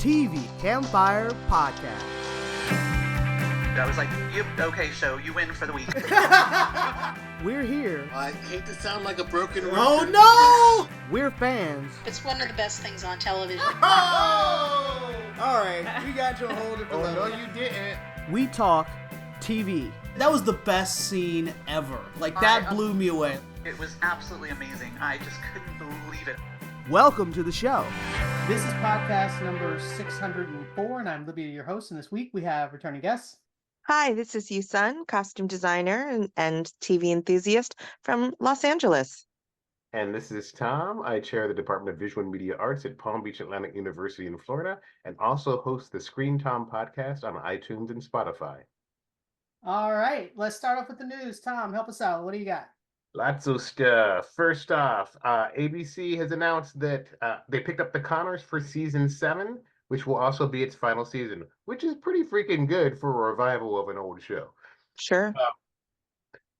TV Campfire Podcast. I was like, okay, so you win for the week. We're here. I hate to sound like a broken record. Oh no! We're fans. It's one of the best things on television. Oh! Alright, we got you a whole different level. No, you didn't. We talk TV. That was the best scene ever. Like, that blew me away. It was absolutely amazing. I just couldn't believe it. Welcome to the show. This is podcast number 604, and I'm Libya, your host. And this week we have returning guests. Hi, this is Yusun, costume designer and TV enthusiast from Los Angeles. And this is Tom. I chair the Department of Visual and Media Arts at Palm Beach Atlantic University in Florida, and also host the Screen Tom podcast on iTunes and Spotify. All right, let's start off with the news. Tom, help us out. What do you got? Lots of stuff. First off, ABC has announced that they picked up the Connors for season 7, which will also be its final season, which is pretty freaking good for a revival of an old show. Sure.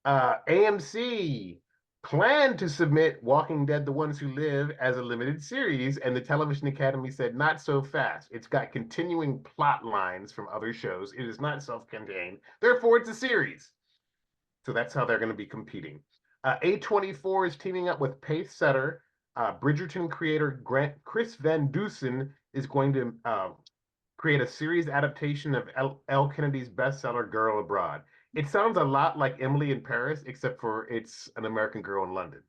AMC planned to submit Walking Dead: The Ones Who Live as a limited series, and the Television Academy said not so fast. It's got continuing plot lines from other shows. It is not self-contained. Therefore, it's a series. So that's how they're going to be competing. A24 is teaming up with Pace Setter. Bridgerton creator Chris Van Dusen is going to create a series adaptation of L. Kennedy's bestseller Girl Abroad. It sounds a lot like Emily in Paris, except for it's an American Girl in London.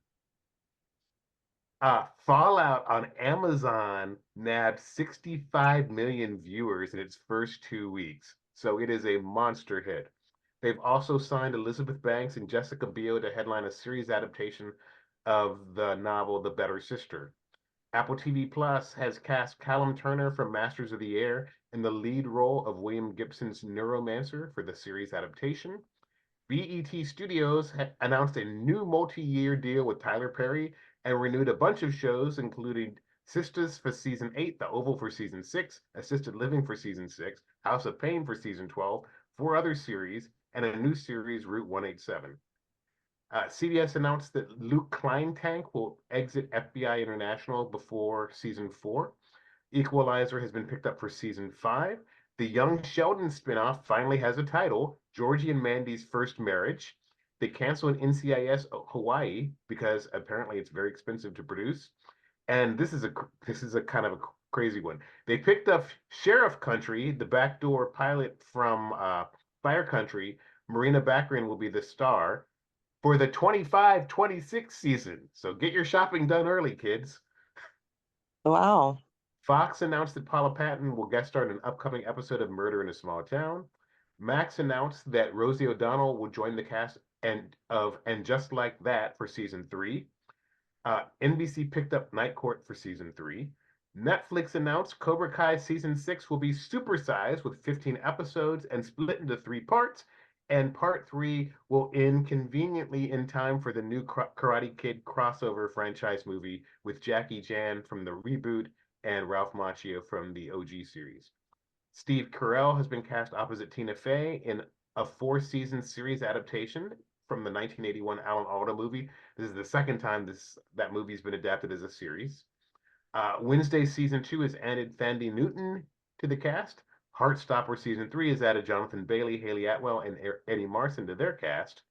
Fallout on Amazon nabbed 65 million viewers in its first 2 weeks, so it is a monster hit. They've also signed Elizabeth Banks and Jessica Biel to headline a series adaptation of the novel The Better Sister. Apple TV Plus has cast Callum Turner from Masters of the Air in the lead role of William Gibson's Neuromancer for the series adaptation. BET Studios announced a new multi-year deal with Tyler Perry and renewed a bunch of shows, including Sisters for Season 8, The Oval for Season 6, Assisted Living for Season 6, House of Pain for Season 12, 4 other series, and a new series, Route 187. CBS announced that Luke Kleintank will exit FBI International before Season 4. Equalizer has been picked up for Season 5. The Young Sheldon spinoff finally has a title, Georgie and Mandy's First Marriage. They canceled NCIS Hawaii because apparently it's very expensive to produce. And this is a kind of a crazy one. They picked up Sheriff Country, the backdoor pilot from Fire Country. Marina Baccarin will be the star for the 25-26 season. So get your shopping done early, kids. Wow. Fox announced that Paula Patton will guest star in an upcoming episode of Murder in a Small Town. Max announced that Rosie O'Donnell will join the cast And Just Like That for season 3. NBC picked up Night Court for season 3. Netflix announced Cobra Kai season 6 will be supersized with 15 episodes and split into 3 parts. And part 3 will end conveniently in time for the new Karate Kid crossover franchise movie with Jackie Chan from the reboot and Ralph Macchio from the OG series. Steve Carell has been cast opposite Tina Fey in a 4-season series adaptation from the 1981 Alan Alda movie. This is the second time that movie's been adapted as a series. Wednesday season 2 has added Thandie Newton to the cast. Heartstopper season 3 has added Jonathan Bailey, Haley Atwell, and Eddie Marsan to their cast.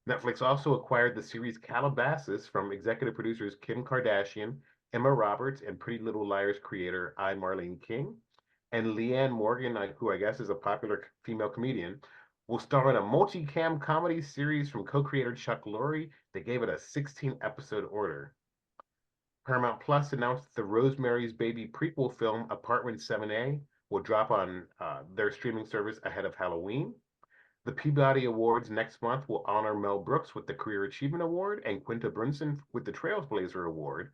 Netflix also acquired the series Calabasas from executive producers Kim Kardashian, Emma Roberts, and Pretty Little Liars creator I. Marlene King. And Leanne Morgan, who I guess is a popular female comedian, will star in a multi-cam comedy series from co-creator Chuck Lorre. They gave it a 16-episode order. Paramount Plus announced the Rosemary's Baby prequel film Apartment 7A will drop on their streaming service ahead of Halloween. The Peabody Awards next month will honor Mel Brooks with the Career Achievement Award and Quinta Brunson with the Trailblazer Award.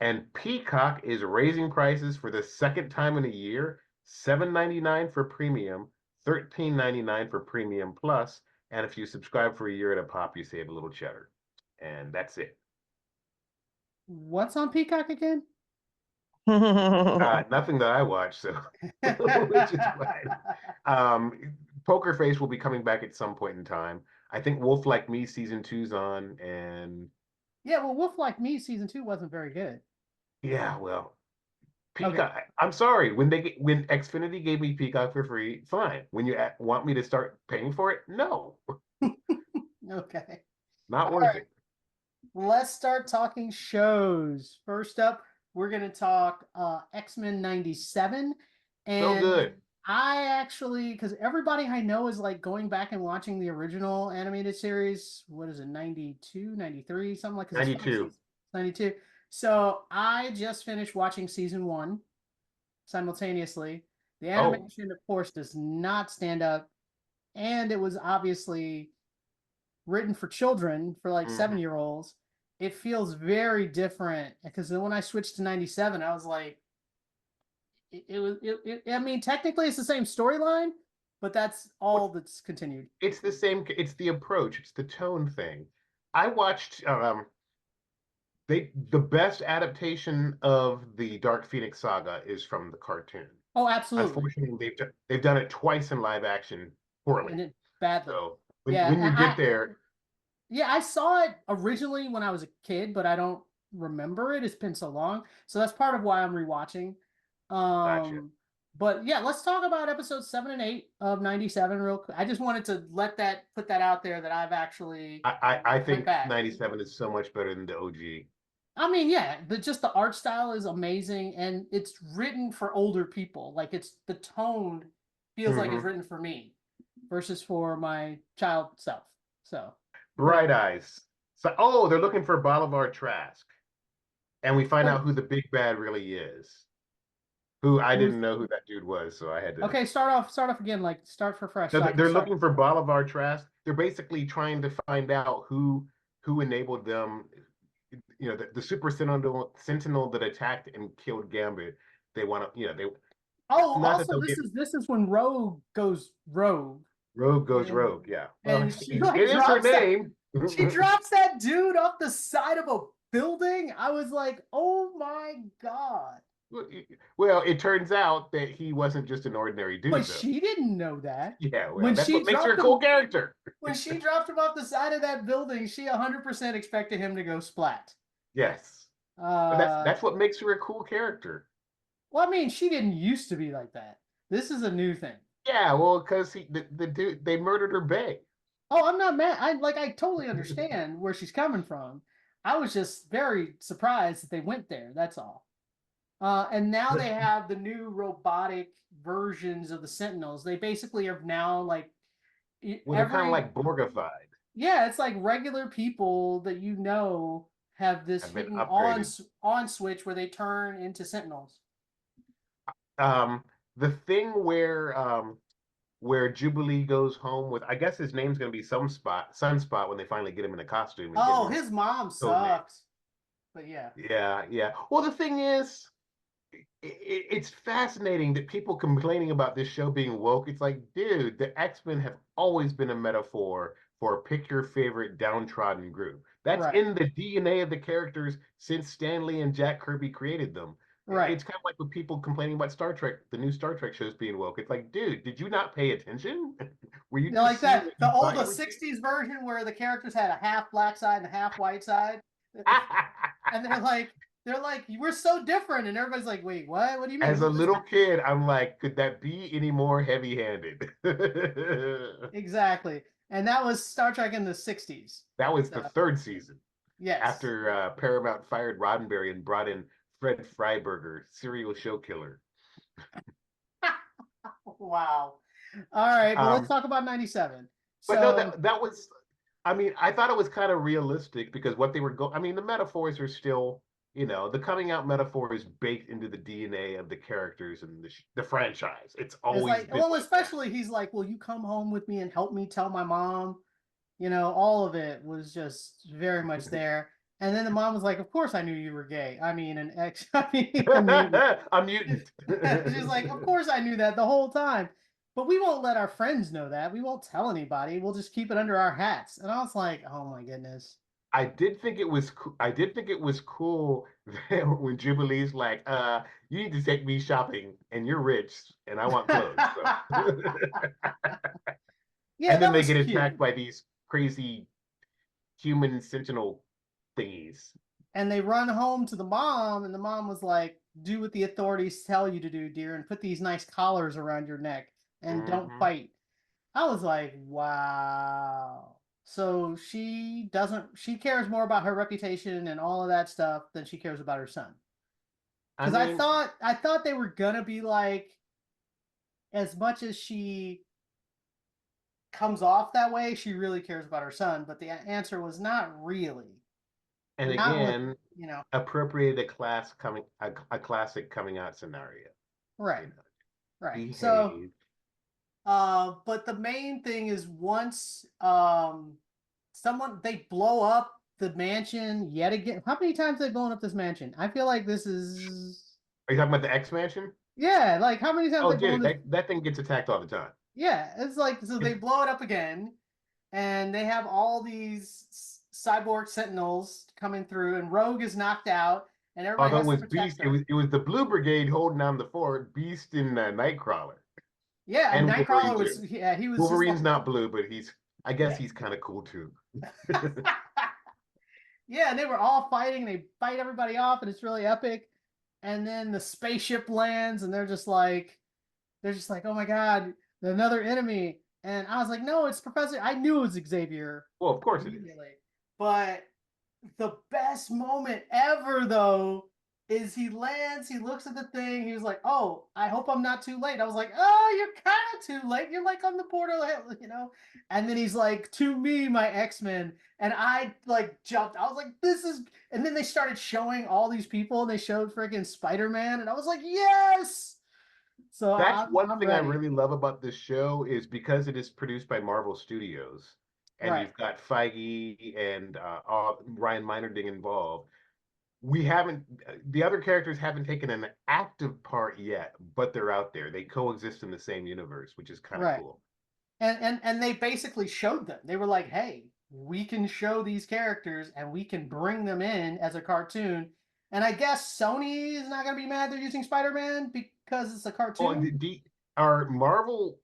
And Peacock is raising prices for the second time in a year, $7.99 for premium, $13.99 for premium plus, and if you subscribe for a year at a pop, you save a little cheddar. And that's it. What's on Peacock again? Nothing that I watch, so which is fine. Poker Face will be coming back at some point in time. I think Wolf Like Me season 2's on, and yeah, well, Wolf Like Me season 2 wasn't very good. Yeah, well, Peacock. I'm sorry. When Xfinity gave me Peacock for free, fine. When you want me to start paying for it, no, Okay. not All worth right. it. Let's start talking shows. First up, we're going to talk X-Men 97. And So good. I actually, because everybody I know is like going back and watching the original animated series. What is it, 92, 93, something like that? 92. 92. So I just finished watching season 1 simultaneously. The Oh. animation, of course, does not stand up. And it was obviously written for children, for like 7-year-olds. It feels very different because then when I switched to 97, I was like, I mean, technically it's the same storyline, but that's all that's continued. It's the same. It's the approach. It's the tone thing. I watched the best adaptation of the Dark Phoenix saga is from the cartoon. Oh, absolutely. Unfortunately, they've done it twice in live action poorly. And it badly. So when you get there, yeah, I saw it originally when I was a kid, but I don't remember it. It's been so long, so that's part of why I'm rewatching. Gotcha. But yeah, let's talk about episodes 7 and 8 of 97 real quick. I just wanted to put that out there that I've actually. I think 97 is so much better than the OG. I mean, yeah, just the art style is amazing, and it's written for older people. Like the tone feels like it's written for me versus for my child self. So Bright Eyes. So they're looking for Bolivar Trask, and we find out who the big bad really is. Who I didn't know who that dude was, so I had to. Okay, start off again. Like start for fresh. So they're looking for Bolivar Trask. They're basically trying to find out who enabled them. You know, the super sentinel that attacked and killed Gambit. They want to, they. Oh, also this is when Rogue goes rogue. Rogue goes rogue, yeah. Well, And it is her name. She drops that dude off the side of a building. I was like, oh my god. Well, it turns out that he wasn't just an ordinary dude. But she didn't know that. Yeah, well, that's what makes her a cool character. When she dropped him off the side of that building, she 100% expected him to go splat. Yes. But that's what makes her a cool character. Well, I mean, she didn't used to be like that. This is a new thing. Yeah, well, because the dude, they murdered her bae. Oh, I'm not mad. I totally understand where she's coming from. I was just very surprised that they went there. That's all. And now they have the new robotic versions of the Sentinels. They basically are now like. Well, they're kind of like Borgified. Yeah, it's like regular people that have this hidden on switch where they turn into Sentinels. The thing where Jubilee goes home with, I guess his name's going to be Sunspot when they finally get him in a costume. Oh, his mom sucks. But yeah. Yeah. Well, the thing is, it's fascinating that people complaining about this show being woke. It's like, dude, the X-Men have always been a metaphor for pick your favorite downtrodden group. That's in the DNA of the characters since Stan Lee and Jack Kirby created them. Right. It's kind of like with people complaining about Star Trek, the new Star Trek shows being woke. It's like, dude, did you not pay attention? Were you like that? The 60s version where the characters had a half black side and a half white side, and they're like, we're so different, and everybody's like, wait, what? What do you mean? As a little kid, I'm like, could that be any more heavy-handed? Exactly, and that was Star Trek in the 60s. That was the third season. Yes. After Paramount fired Roddenberry and brought in Fred Freiberger, serial show killer. Wow. All right, well, let's talk about 97. But no, that was, I mean, I thought it was kind of realistic because what they were I mean, the metaphors are still, the coming out metaphor is baked into the DNA of the characters and the franchise. It's always been especially he's like, will you come home with me and help me tell my mom? All of it was just very much there. And then the mom was like, of course I knew you were gay. I mean, a mutant. She's like, of course I knew that the whole time. But we won't let our friends know that. We won't tell anybody. We'll just keep it under our hats. And I was like, oh my goodness. I did think it was cool that when Jubilee's like, you need to take me shopping and you're rich and I want clothes. So. Yeah, and then they get attacked by these crazy human sentinel thingies. And they run home to the mom, and the mom was like, do what the authorities tell you to do, dear, and put these nice collars around your neck and don't fight. I was like, wow. So she cares more about her reputation and all of that stuff than she cares about her son. Because I thought they were gonna be like, as much as she comes off that way, she really cares about her son, but the answer was not really. And Not again, with, you know, appropriate a classic coming out scenario. right, You know, right. behave. So, but the main thing is once they blow up the mansion yet again. How many times have they blown up this mansion? I feel like this is. Are you talking about the X Mansion? Yeah, like how many times Oh, they blown dude, that thing gets attacked all the time. Yeah, it's like, so they blow it up again, and they have all these cyborg sentinels coming through, and Rogue is knocked out, and everybody Although has it to was protect Beast, her. it was the Blue Brigade holding down the fort, Beast and Nightcrawler. Yeah, and Wolverine Nightcrawler was, too. he was Wolverine's just not blue, but I guess he's kind of cool too. Yeah, and they were all fighting. They fight everybody off, and it's really epic. And then the spaceship lands, and they're just like, oh my god, another enemy. And I was like, no, it's Professor. I knew it was Xavier. Well, of course it is. But the best moment ever, though, is he lands, he looks at the thing, he was like, oh, I hope I'm not too late. I was like, oh, you're kind of too late. You're like on the border, you know? And then he's like, to me, my X-Men. And I like jumped. I was like, this is, and then they started showing all these people, and they showed freaking Spider-Man, and I was like, yes. So That's one I'm thing ready. I really love about this show is because it is produced by Marvel Studios, and Right. you've got Feige and Ryan Meinerding involved. The other characters haven't taken an active part yet, but they're out there. They coexist in the same universe, which is kind of Right. cool. And they basically showed them. They were like, hey, we can show these characters and we can bring them in as a cartoon. And I guess Sony is not going to be mad they're using Spider-Man because it's a cartoon. Our Marvel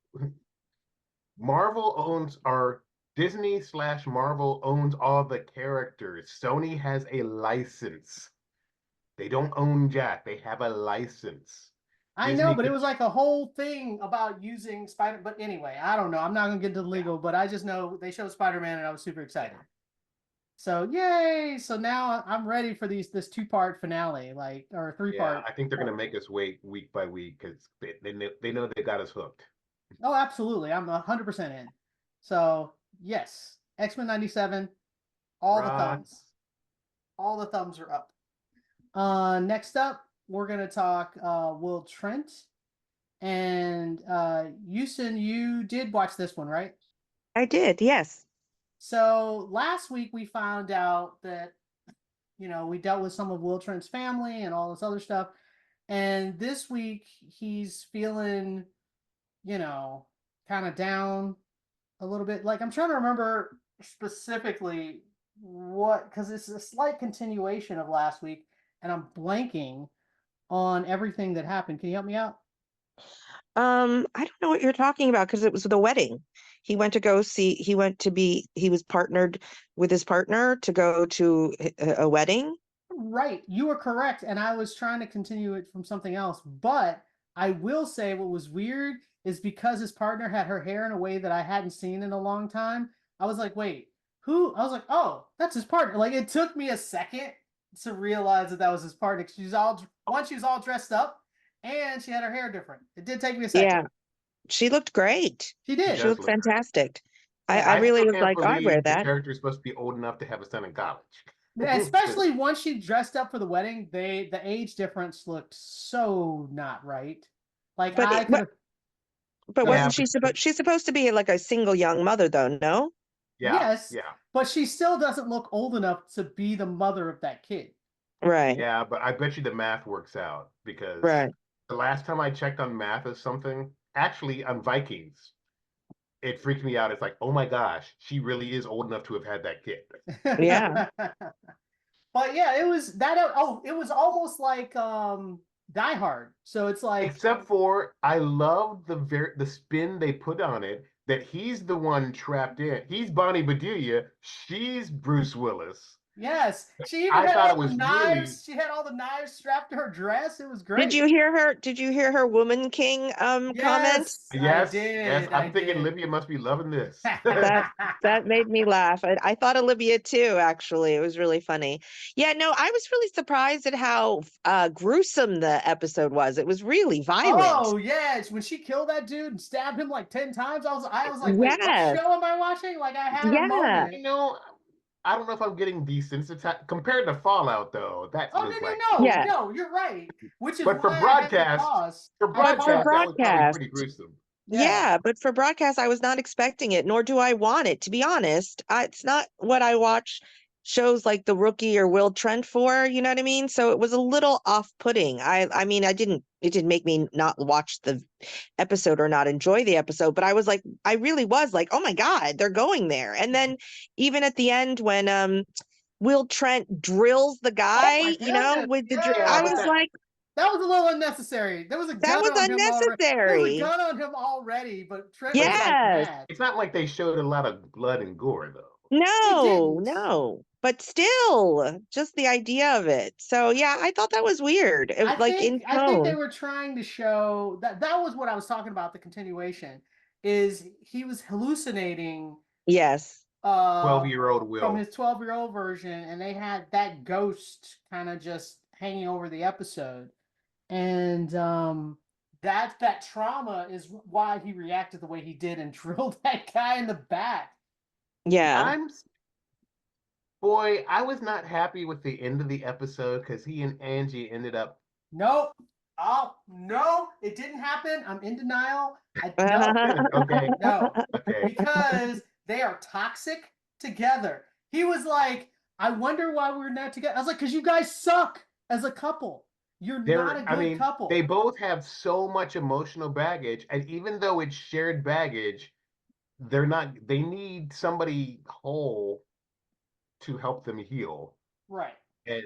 owns our Disney/Marvel owns all the characters. Sony has a license. They don't own Jack. They have a license. I know, but it was like a whole thing about using Spider. But anyway, I don't know. I'm not going to get into the legal, but I just know they showed Spider-Man and I was super excited. So yay! So now I'm ready for this 2-part finale, or 3-part. Yeah, I think they're gonna make us wait week by week because they know they got us hooked. Oh, absolutely! I'm 100% in. So yes, X-Men '97, all the thumbs, all the thumbs are up. Next up, we're gonna talk Will Trent, and Houston, you did watch this one, right? I did, yes. So last week we found out that, we dealt with some of Will Trent's family and all this other stuff. And this week he's feeling, kind of down a little bit. Like, I'm trying to remember specifically because it's a slight continuation of last week and I'm blanking on everything that happened. Can you help me out? I don't know what you're talking about because it was the wedding. He was partnered with his partner to go to a wedding. Right. You were correct. And I was trying to continue it from something else. But I will say what was weird is because his partner had her hair in a way that I hadn't seen in a long time. I was like, wait, who? I was like, oh, that's his partner. Like, it took me a second to realize that was his partner. She was all dressed up and she had her hair different. It did take me a second. Yeah. She looked great. She did. She looked fantastic. I really was like, I'd wear that. The character's supposed to be old enough to have a son in college. Yeah, especially once she dressed up for the wedding, the age difference looked so not right. Like, but wasn't she's supposed to be like a single young mother though, no? Yeah. Yes. Yeah. But she still doesn't look old enough to be the mother of that kid. Right. Yeah, but I bet you the math works out because the last time I checked on math of something, actually on Vikings, it freaked me out. It's like, oh my gosh, she really is old enough to have had that kid. Yeah. But yeah, it was that. Oh, it was almost like Die Hard. So it's like, except for I love the spin they put on it that he's the one trapped in. He's Bonnie Bedelia. She's Bruce Willis. Yes, she even I had thought all it the was knives. really. She had all the knives strapped to her dress. It was great. Did you hear her? Did you hear her Woman King comment? Yes, I Yes, yes. did. I I'm thinking did. Libya must be loving this. That made me laugh. I thought Olivia too, actually. It was really funny. Yeah, no, I was really surprised at how gruesome the episode was. It was really violent. Oh yes, when she killed that dude and stabbed him like 10 times, I was like, wait, what Yes. show am I watching? Like I had a Yeah. moment. You know, I don't know if I'm getting desensitized compared to Fallout, though. That Oh was like, Yeah. no, you're right. Which is but for why I had to broadcast, pause. for I But for broadcast, that was probably broadcast, pretty gruesome. yeah, but for broadcast, I was not expecting it, nor do I want it, to be honest. It's not what I watch shows like The Rookie or Will Trent for, you know what I mean? So it was a little off-putting. I mean, it didn't make me not watch the episode or not enjoy the episode, but I really was like, oh my God, they're going there. And then even at the end when Will Trent drills the Oh guy, my you know, goodness, with the Yeah, I but was like, that was a little unnecessary. There was a that gun was on him already. There was a unnecessary. gun on him already, but Trent but was like Yes. mad. it's not like they showed a lot of blood and gore, though. No, didn't. no. But still, just the idea of it. So yeah, I thought that was weird. I Like in think they tone. were trying to show that was what I was talking about, the continuation, is he was hallucinating Yes. 12-year-old from Will. his 12-year-old version, and they had that ghost kind of just hanging over the episode. And that trauma is why he reacted the way he did and drilled that guy in the back. Yeah. Boy, I was not happy with the end of the episode because he and Angie ended up. Nope. Oh no, it didn't happen. I'm in denial. No, Okay, no, okay. because they are toxic together. He was like, I wonder why we're not together. I was like, because you guys suck as a couple. You're not a good couple. They both have so much emotional baggage, and even though it's shared baggage, they're not. They need somebody whole to help them heal. Right. And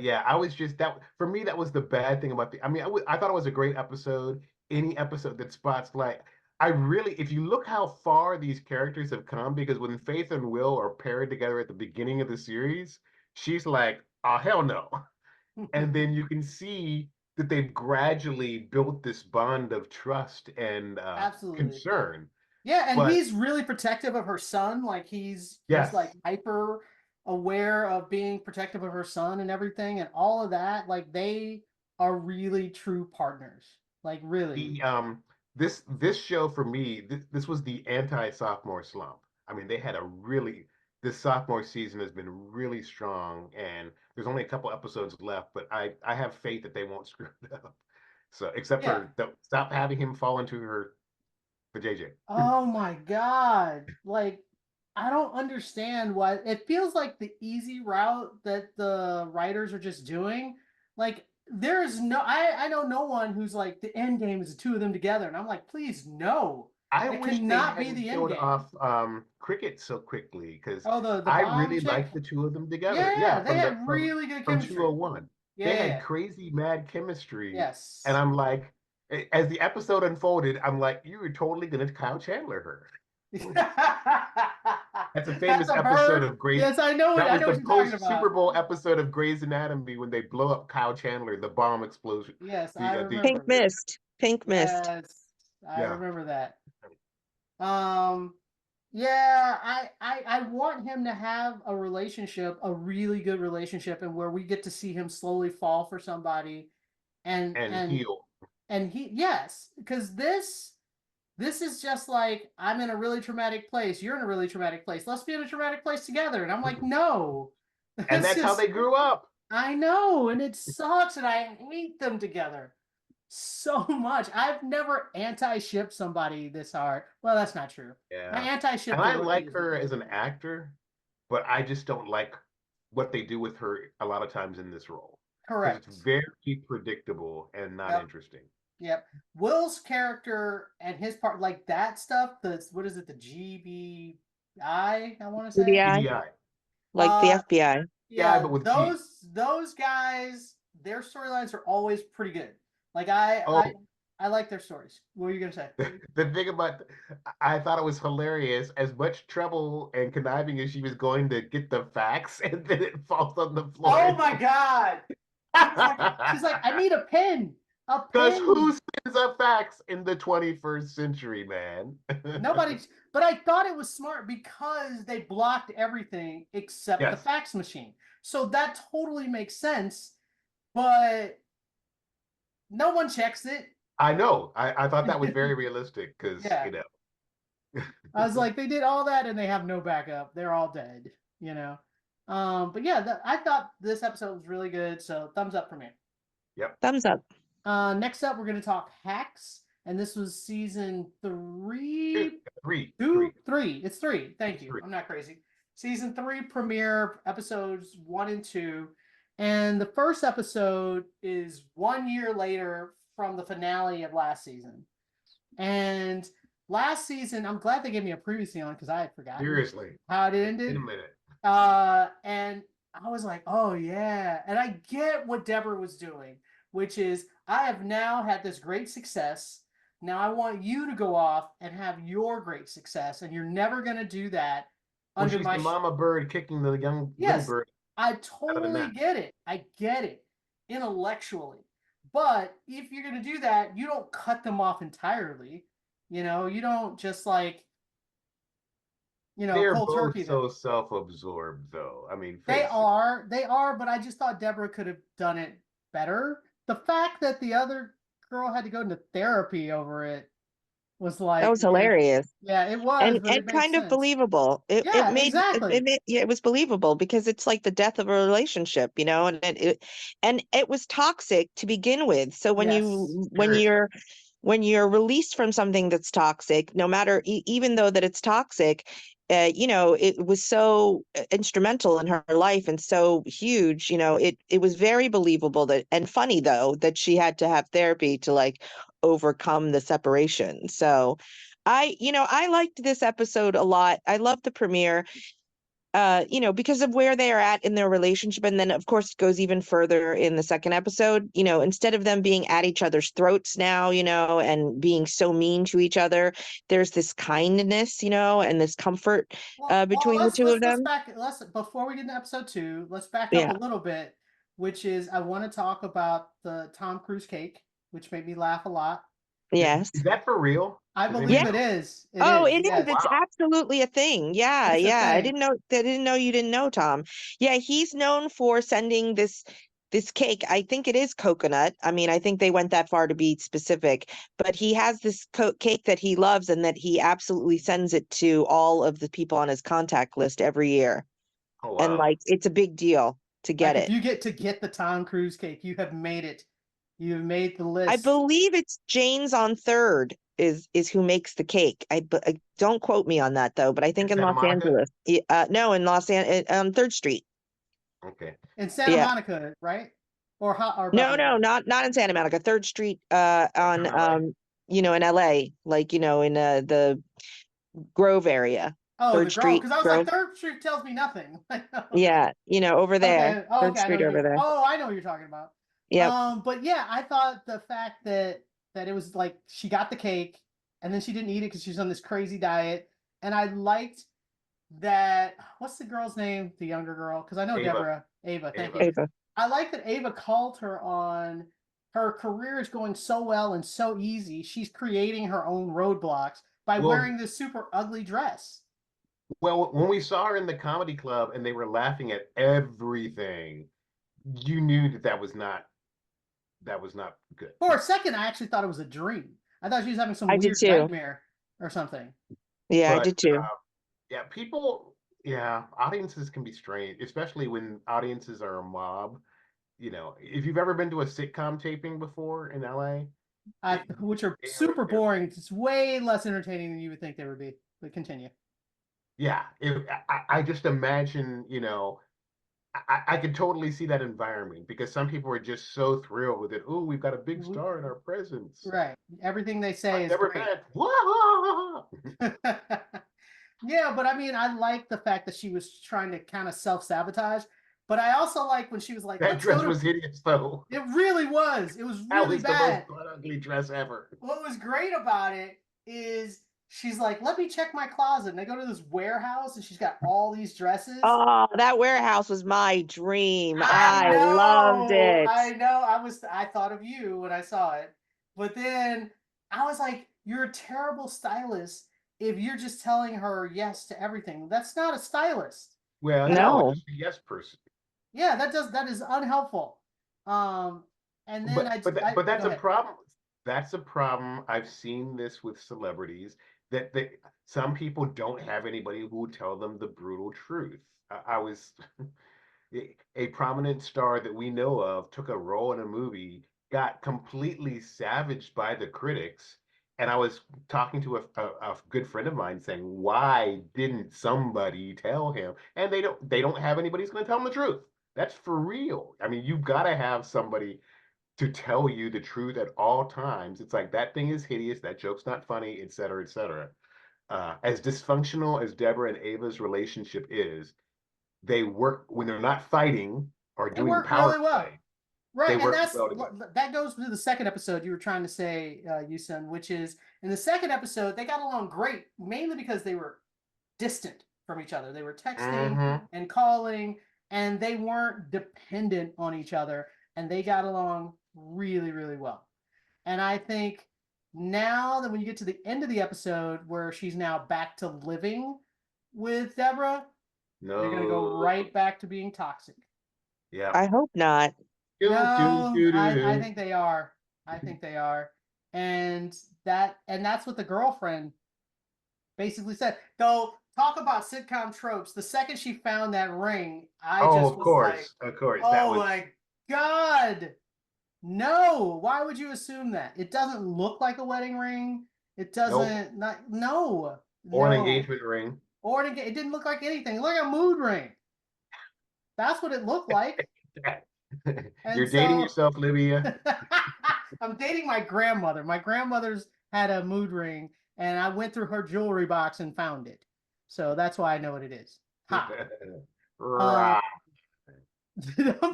yeah, I was just that for me. That was the bad thing about the. I mean, I thought it was a great episode. Any episode that spots like. I really, if you look how far these characters have come, because when Faith and Will are paired together at the beginning of the series, she's like, "Oh hell no." And then you can see that they've gradually built this bond of trust and Absolutely. concern. Yeah, and But- he's really protective of her son. Like he's Yes. like hyper aware of being protective of her son and everything, and all of that. Like they are really true partners. Like really. This show for me, this was the anti-sophomore slump. I mean, they had this sophomore season has been really strong, and there's only a couple episodes left, but I have faith that they won't screw it up. So except for stop having him fall into her for JJ. Oh my God. Like, I don't understand why it feels like the easy route that the writers are just doing. Like, there's no, I know no one who's like, the end game is the two of them together. And I'm like, please, no. I It wish they cannot be hadn't the end killed game. off Cricket so quickly because Oh, the I bomb really chick? liked the two of them together. Yeah, they from had really good from chemistry. 201. Yeah, They yeah. had crazy mad chemistry. Yes. And I'm like, as the episode unfolded, I'm like, you were totally gonna Kyle Chandler her. That's a famous episode of Grey's. Yes, I know. That I was know the what you're talking post about. Super Bowl episode of Grey's Anatomy when they blow up Kyle Chandler, the bomb explosion. Yes, The, I the- remember. Pink mist. Pink mist. Yes, I Yeah. remember that. Yeah, I want him to have a relationship, a really good relationship, and where we get to see him slowly fall for somebody, and heal. and yes, because this is just like, I'm in a really traumatic place, you're in a really traumatic place, let's be in a traumatic place together, and I'm like, no. And that's how they grew up. I know, and it sucks, and I hate them together so much. I've never anti-shipped somebody this hard. Well, that's not true. Yeah. I anti-shipped. And I like her as an actor, but I just don't like what they do with her a lot of times in this role. Correct. It's very predictable and not interesting. Yep. Will's character and his part, like that stuff, what is it, the GBI, I want to say? GBI. EDI. Like the FBI. Yeah, but with those guys, their storylines are always pretty good. Like I like their stories. What were you gonna say? The thing about, I thought it was hilarious. As much trouble and conniving as she was going to get the facts, and then it falls on the floor. Oh my god! She's like, I need a pen. A Because pen. who sends up facts in the 21st century, man? Nobody. But I thought it was smart because they blocked everything except the Yes. fax machine. So that totally makes sense. But no one checks it. I know. I thought that was very realistic because, Yeah. you know. I was like, they did all that and they have no backup. They're all dead, you know. But yeah, I thought this episode was really good. So thumbs up for me. Thumbs up. Next up, we're going to talk Hacks. And this was season 3. Three. It's 3. Thank you. Three. I'm not crazy. Season 3 premiere, episodes 1 and 2. And the first episode is 1 year later from the finale of last season. And last season, I'm glad they gave me a previously on because I had forgotten Seriously. how it ended. In a minute. And I was like, oh yeah. And I get what Deborah was doing, which is I have now had this great success. Now I want you to go off and have your great success, and you're never going to do that Well, under she's my the mama bird kicking the young Yes. little bird. I the totally net. get it. I get it intellectually. But if you're going to do that, you don't cut them off entirely. You know, you don't just like, you know, They're cold both turkey them. so self-absorbed, though. I mean, They face it. are, but I just thought Deborah could have done it better. The fact that the other girl had to go into therapy over it was like That was hilarious. Yeah, it was, And but it made kind of sense. believable. Yeah, exactly. It was believable because it's like the death of a relationship, you know, and it was toxic to begin with. So when Yes. when you're released from something that's toxic, no matter even though that it's toxic, you know, it was so instrumental in her life and so huge, you know, it was very believable that, and funny though, that she had to have therapy to like overcome the separation. So I liked this episode a lot. I loved the premiere, you know, because of where they are at in their relationship. And then, of course, it goes even further in the second episode. You know, instead of them being at each other's throats now, you know, and being so mean to each other, there's this kindness, you know, and this comfort between the two of them. Before we get into episode 2, let's back up Yeah. a little bit, which is I want to talk about the Tom Cruise cake, which made me laugh a lot. Yes. Is that for real? I Is believe anyone- it is. It is. Yes. It's absolutely a thing. Yeah, It's a yeah. I thing. didn't know you didn't know, Tom. Yeah, he's known for sending this cake. I think it is coconut. I mean, I think they went that far to be specific, but he has this cake that he loves and that he absolutely sends it to all of the people on his contact list every year. Oh, wow. And like it's a big deal to get Like, it. if you get to get the Tom Cruise cake, you have made it. You've made the list. I believe it's Jane's on 3rd is who makes the cake. Don't quote me on that though, but I think in Santa Los Monica? Angeles. No, in Los Angeles, on 3rd Street. Okay. in Santa yeah. Monica, right? Or No, Buffalo? not in Santa Monica. 3rd Street on LA. you know, in LA, like, you know, in the Grove area. Oh, 3rd the Grove. Street, Because I was Grove. like, 3rd Street tells me nothing. Yeah, you know, over there. Okay. Oh, 3rd okay. I Street know over there. Oh, I know what you're talking about. Yeah. But yeah, I thought the fact that it was like she got the cake and then she didn't eat it because she's on this crazy diet, and I liked that. What's the girl's name? The younger girl? Because I know Ava. Deborah. Ava. Thank you. Ava. I like that Ava called her on her career is going so well and so easy. She's creating her own roadblocks by Well- wearing this super ugly dress. Well, when we saw her in the comedy club and they were laughing at everything, you knew that was not good. For a second, I actually thought it was a dream. I thought she was having some I did weird too. nightmare or something. Yeah, I But, did too. Audiences can be strange, especially when audiences are a mob. You know, if you've ever been to a sitcom taping before in LA, Which are Yeah, super yeah. boring. It's way less entertaining than you would think they would be. But continue. yeah, I just imagine, you know, I could totally see that environment because some people are just so thrilled with it. Oh, we've got a big star in our presence. Right. Everything they say I've is never great. met. Wah! Yeah, but I mean, I like the fact that she was trying to kind of self-sabotage. But I also like when she was like, That let's dress go to... was hideous, though. It really was. It was That really was bad. the most ugly dress ever. What was great about it is she's like, let me check my closet. And they go to this warehouse and she's got all these dresses. Oh, that warehouse was my dream. I I loved know. it. I know. I thought of you when I saw it. But then I was like, you're a terrible stylist if you're just telling her yes to everything. That's not a stylist. Well, No. no, just a yes person. Yeah, that is unhelpful. And then But that's go a ahead. problem. That's a problem. I've seen this with celebrities that some people don't have anybody who will tell them the brutal truth. I was a prominent star that we know of took a role in a movie, got completely savaged by the critics, and I was talking to a good friend of mine saying, why didn't somebody tell him? And they don't have anybody who's going to tell them the truth. That's for real. I mean, you've got to have somebody to tell you the truth at all times. It's like, that thing is hideous, that joke's not funny, et cetera, et cetera. As dysfunctional as Deborah and Ava's relationship is, they work when they're not fighting or They doing work power really well. play. Right, They and work that's well together. that goes to the second episode you were trying to say, Yusun, which is in the second episode they got along great, mainly because they were distant from each other. They were texting and calling, and they weren't dependent on each other, and they got along really, really well. And I think now that when you get to the end of the episode where she's now back to living with Deborah, they're gonna go No. right back to being toxic. Yeah. I hope not. No, I think they are. I think they are. And that's what the girlfriend basically said. Though, talk about sitcom tropes. The second she found that ring, I just of was course, like, of course. That oh was my God. No, why would you assume that? It doesn't look like a wedding ring. It doesn't no. or an No. engagement ring. Or it didn't look like anything. It looked like a mood ring. That's what it looked like. You're dating yourself, Livia. I'm dating my grandmother. My grandmother's had a mood ring, and I went through her jewelry box and found it. So that's why I know what it is. Ha. Right.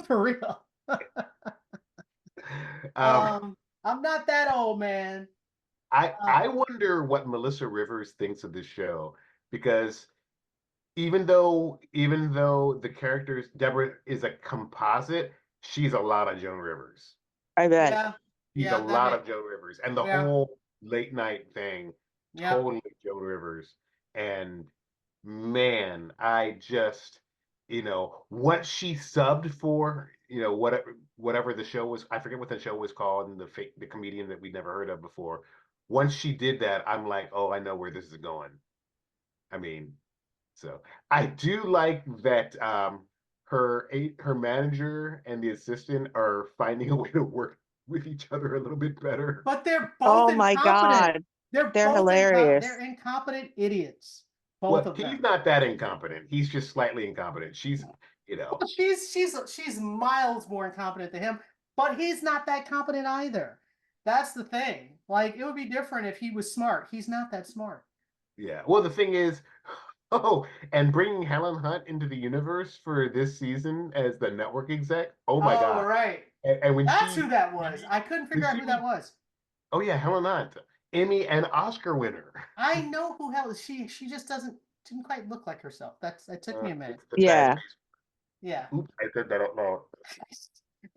For real. I'm not that old, man. I wonder what Melissa Rivers thinks of this show, because even though the characters, Deborah is a composite, she's a lot of Joan Rivers. I bet. Yeah. She's Yeah, a lot of Joan Rivers, and the Yeah. whole late night thing, Yeah. totally Joan Rivers. And man, I just, what she subbed for, whatever the show was, I forget what the show was called, and the comedian that we'd never heard of before. Once she did that, I'm like, oh, I know where this is going. I mean, so I do like that her manager and the assistant are finding a way to work with each other a little bit better. But they're both Oh my incompetent. God. They're They're hilarious. They're incompetent idiots. Both of them. He's not that incompetent. He's just slightly incompetent. She's, Well, she's miles more incompetent than him, but he's not that competent either. That's the thing. Like, it would be different if he was smart. He's not that smart. Yeah. Well, the thing is, and bringing Helen Hunt into the universe for this season as the network exec. Oh my God. Right. And when That's who that was. I couldn't figure out who that was. Oh yeah, Helen Hunt, Emmy and Oscar winner. I know who Helen. She just didn't quite look like herself. It took me a minute. Yeah. Yeah. Oops, I said that out loud.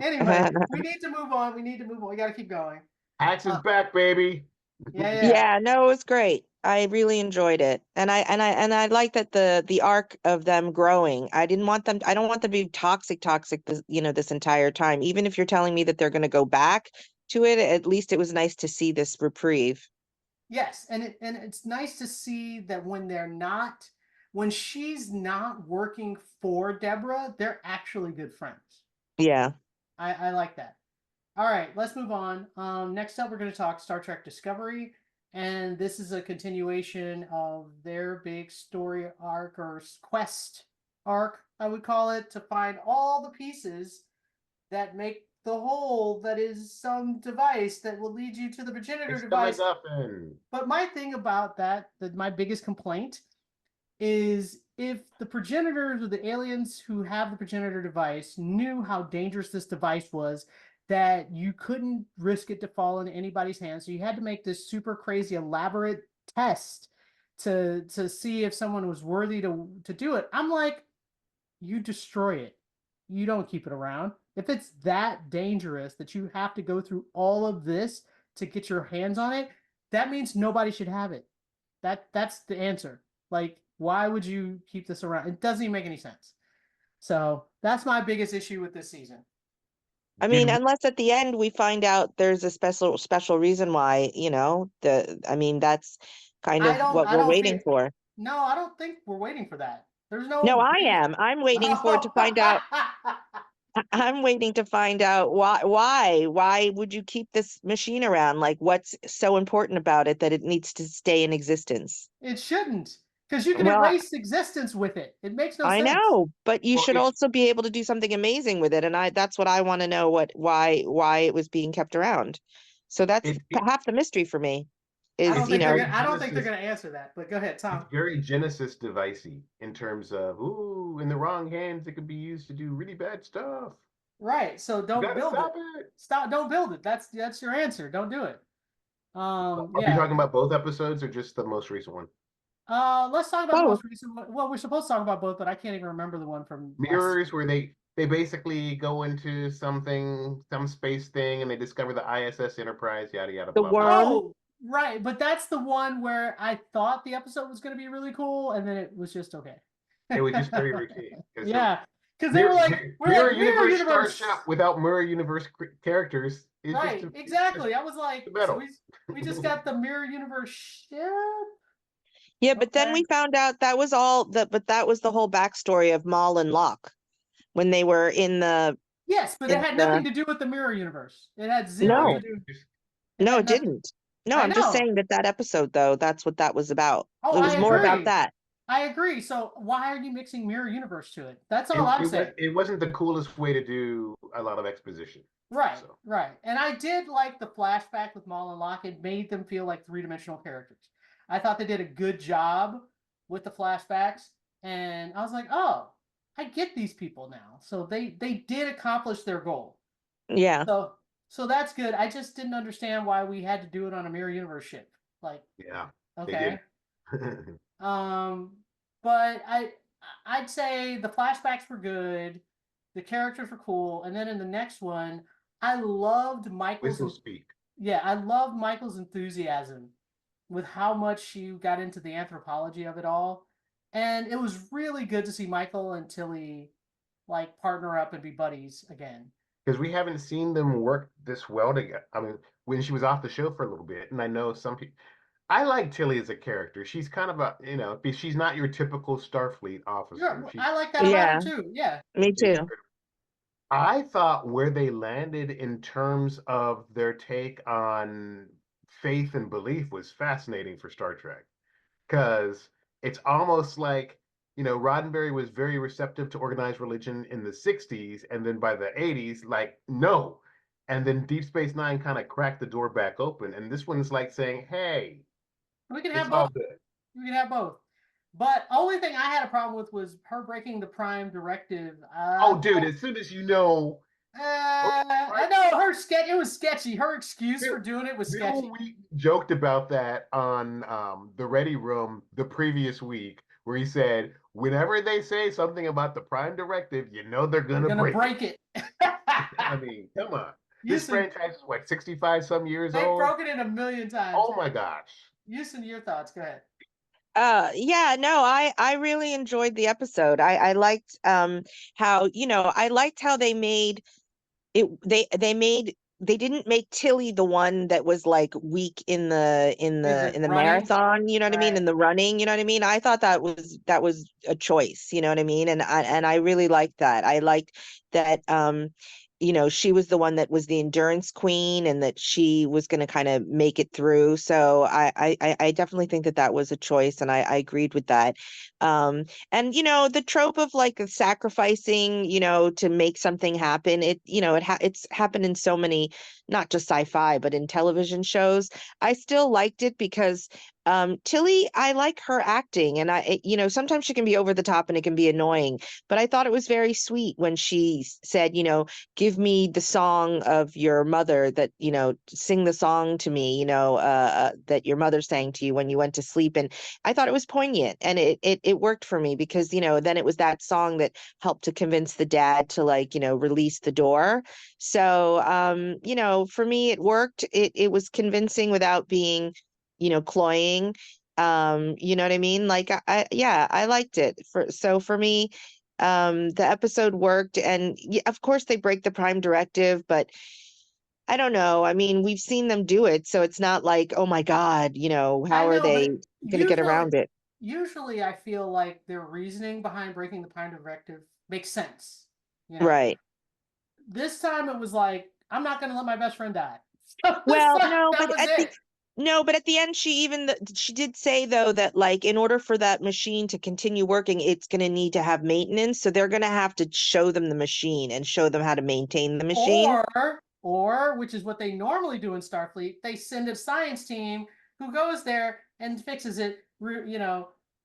Anyway, we need to move on. We got to keep going. Axe is back, baby. Yeah. No, it was great. I really enjoyed it. And I like that the arc of them growing. I don't want them to be toxic this entire time. Even if you're telling me that they're going to go back to it, at least it was nice to see this reprieve. Yes, and it's nice to see that when she's not working for Deborah, they're actually good friends. Yeah. I like that. All right, let's move on. Next up, we're going to talk Star Trek Discovery, and this is a continuation of their big story arc or quest arc, I would call it, to find all the pieces that make the whole that is some device that will lead you to the progenitor device. But my thing about that my biggest complaint is if the progenitors or the aliens who have the progenitor device knew how dangerous this device was, that you couldn't risk it to fall into anybody's hands, so you had to make this super crazy elaborate test to see if someone was worthy to do it. I'm like, you destroy it. You don't keep it around. If it's that dangerous that you have to go through all of this to get your hands on it, that means nobody should have it. That's the answer. Like, why would you keep this around? It doesn't even make any sense. So that's my biggest issue with this season. I mean, unless at the end we find out there's a special reason why, that's kind of what we're waiting for. No, I don't think we're waiting for that. There's no. No, I am. I'm waiting for it to find out. I'm waiting to find out why would you keep this machine around? Like, what's so important about it that it needs to stay in existence? It shouldn't, because you can erase existence with it. It makes no sense. I know, but you should also be able to do something amazing with it, and that's what I want to know, why it was being kept around. So that's half the mystery for me. I don't think they're going to answer that. But go ahead, Tom. It's very Genesis devicey in terms of, in the wrong hands, it could be used to do really bad stuff. Right. So don't build it. Stop. Don't build it. That's your answer. Don't do it. Are we talking about both episodes or just the most recent one? Let's talk about the most recent one. Well, we're supposed to talk about both, but I can't even remember the one from Mirrors, where they basically go into some space thing, and they discover the ISS Enterprise, yada yada. The blah, worm. blah. Oh, right. But that's the one where I thought the episode was going to be really cool, and then it was just okay. It was just very routine. Yeah, because they were like, Mirror Universe Starship without Mirror Universe characters. Right, exactly. I was like, so we just got the Mirror Universe ship. Yeah, but then we found out that was that was the whole backstory of Maul and Locke when they were in the. Yes, but it had nothing to do with the Mirror Universe. It had zero to do. No, it didn't. No, I'm just saying that episode, though, that's what that was about. Oh, it was more about that. I agree. So why are you mixing Mirror Universe to it? That's all I'm saying. It wasn't the coolest way to do a lot of exposition. Right, right. And I did like the flashback with Maul and Locke. It made them feel like three-dimensional characters. I thought they did a good job with the flashbacks. And I was like, oh, I get these people now. So they did accomplish their goal. Yeah. So that's good. I just didn't understand why we had to do it on a Mirror Universe ship. Like, yeah. Okay. But I'd say the flashbacks were good. The characters were cool. And then in the next one, I loved Michael's I loved Michael's enthusiasm with how much she got into the anthropology of it all. And it was really good to see Michael and Tilly like partner up and be buddies again. Because we haven't seen them work this well together. I mean, when she was off the show for a little bit, and I know some people. I like Tilly as a character. She's kind of she's not your typical Starfleet officer. I like that about her too. Yeah. Me too. I thought where they landed in terms of their take on faith and belief was fascinating for Star Trek. Because it's almost like, Roddenberry was very receptive to organized religion in the 60s, and then by the 80s, like, no. And then Deep Space Nine kind of cracked the door back open. And this one's like saying, hey, we can have both. We can have both. But only thing I had a problem with was her breaking the Prime Directive. Dude, as soon as I know it was sketchy. Her excuse for doing it was sketchy. We joked about that on the Ready Room the previous week, where he said, whenever they say something about the Prime Directive, they're gonna break it. I mean, come on. This franchise is 65 some years old? They've broken it a million times. Oh my gosh. Houston, your thoughts. Go ahead. I really enjoyed the episode. I liked how, I liked how they made it. They didn't make Tilly the one that was like weak in the marathon, you know what I mean, in the running, you know what I mean. I thought that was a choice, you know what I mean, and I really liked that. I liked that she was the one that was the endurance queen, and that she was going to kind of make it through. So I definitely think that was a choice, and I agreed with that. And the trope of like sacrificing, to make something happen. It's happened in so many, not just sci-fi, but in television shows. I still liked it because Tilly, I like her acting, and sometimes she can be over the top and it can be annoying, but I thought it was very sweet when she said, give me the song of your mother sing the song to me, that your mother sang to you when you went to sleep. And I thought it was poignant, and it worked for me because, then it was that song that helped to convince the dad to release the door. So, for me, it worked. It was convincing without being cloying. You know what I mean? Like yeah, I liked it. For me, the episode worked, and of course they break the Prime Directive, but I don't know. I mean, we've seen them do it, so it's not like, oh my God, how are they going to get around it? Usually I feel like their reasoning behind breaking the Prime Directive makes sense. Right. This time it was like, I'm not going to let my best friend die. Well, That was but at the end, she did say though that in order for that machine to continue working, it's going to need to have maintenance. So they're going to have to show them the machine and show them how to maintain the machine. Or which is what they normally do in Starfleet, they send a science team who goes there and fixes it,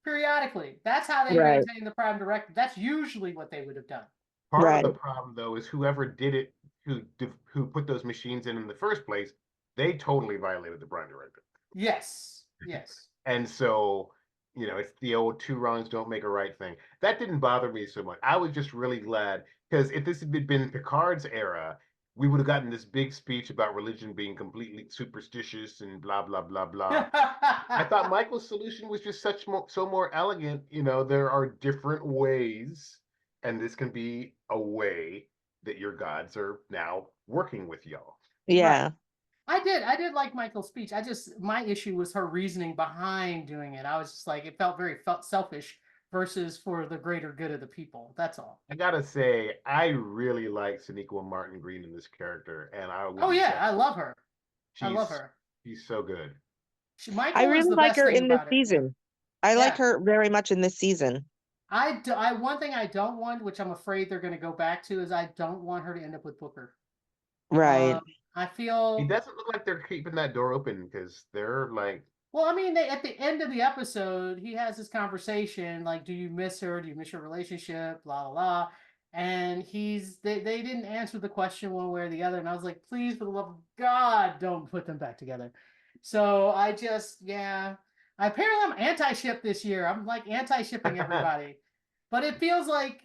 periodically. That's how they maintain the Prime Directive. That's usually what they would have done. Part of the problem, though, is whoever did it, who put those machines in the first place, they totally violated the Prime Directive. Yes. And so, it's the old two wrongs don't make a right thing. That didn't bother me so much. I was just really glad, because if this had been Picard's era, we would have gotten this big speech about religion being completely superstitious and blah, blah, blah, blah. I thought Michael's solution was just so more elegant. There are different ways, and this can be a way that your gods are now working with y'all. Yeah. Right. I did like Michael's speech. My issue was her reasoning behind doing it. I was just like, it felt selfish versus for the greater good of the people. That's all. I gotta say, I really like Sonequa Martin Green in this character, and I love her. I love her. She's so good. I really like her in this season. I like her very much in this season. One thing I don't want, which I'm afraid they're going to go back to, is I don't want her to end up with Booker. Right. I feel it doesn't look like they're keeping that door open, because they're like. Well, I mean, at the end of the episode, he has this conversation like, "Do you miss her? Do you miss your relationship?" Blah blah blah, and they didn't answer the question one way or the other, and I was like, "Please, for the love of God, don't put them back together." So I apparently I'm anti-ship this year. I'm like anti-shipping everybody, but it feels like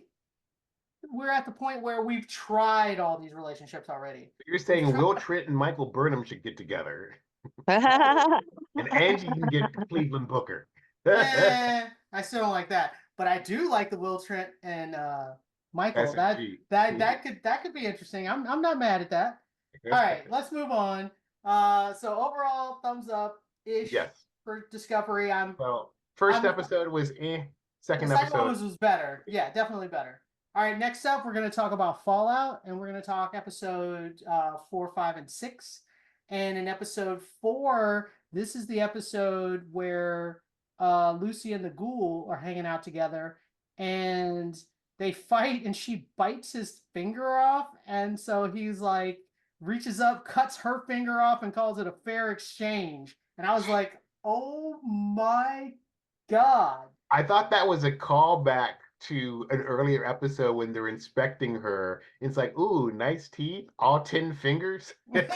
we're at the point where we've tried all these relationships already. You're saying Will Trent and Michael Burnham should get together. And Angie can get Cleveland Booker. I still don't like that, but I do like the Will Trent and Michael. That could be interesting. I'm not mad at that. All right, let's move on. So overall, thumbs up ish. Yes. For Discovery. First episode was second episode was better. Yeah, definitely better. All right, next up, we're going to talk about Fallout, and we're going to talk episode 4, 5, and 6. And in episode 4, this is the episode where Lucy and the Ghoul are hanging out together, and they fight, and she bites his finger off, and so he's like, reaches up, cuts her finger off, and calls it a fair exchange. And I was like, oh my God. I thought that was a callback to an earlier episode when they're inspecting her. It's like, ooh, nice teeth, all 10 fingers. But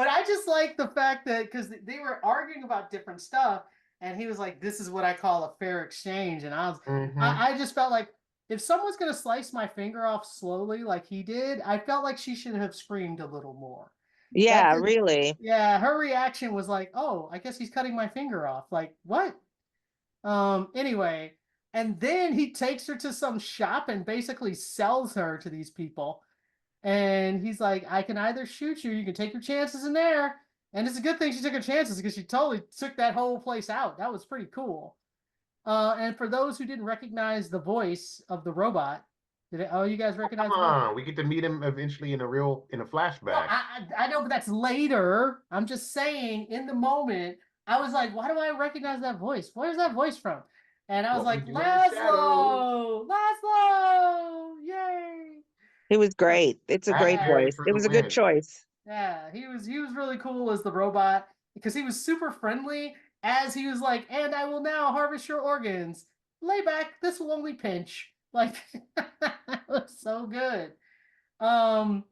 I just like the fact that, because they were arguing about different stuff, and he was like, this is what I call a fair exchange. And I just felt like, if someone's going to slice my finger off slowly like he did, I felt like she should have screamed a little more. Yeah, really. Yeah, her reaction was like, oh, I guess he's cutting my finger off. Like, what? Anyway, and then he takes her to some shop and basically sells her to these people. And he's like, I can either shoot you can take your chances in there. And it's a good thing she took her chances, because she totally took that whole place out. That was pretty cool. And for those who didn't recognize the voice of the robot, you guys recognize him? We get to meet him eventually in a flashback. Well, I know, but that's later. I'm just saying, in the moment, I was like, why do I recognize that voice? Where's that voice from? And I was like, Laszlo! Yay! It was great. It's a great voice. It was a good choice. Yeah, he was really cool as the robot. because he was super friendly as he was like, and I will now harvest your organs. Lay back, this will only pinch. Like, it was so good. And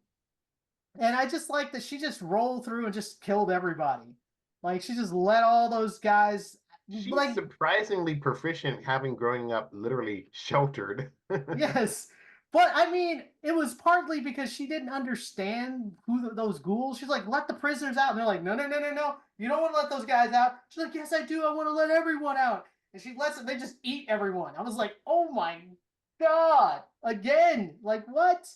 I just like that she just rolled through and just killed everybody. Like, she just let all those guys. She's like, surprisingly proficient, having growing up literally sheltered. yes. But I mean, it was partly because she didn't understand who those ghouls. She's like, let the prisoners out. And they're like, no, no, no, no, no. You don't want to let those guys out. She's like, yes, I do. I want to let everyone out. And she lets them, they just eat everyone. I was like, oh my God. Again. Like, what?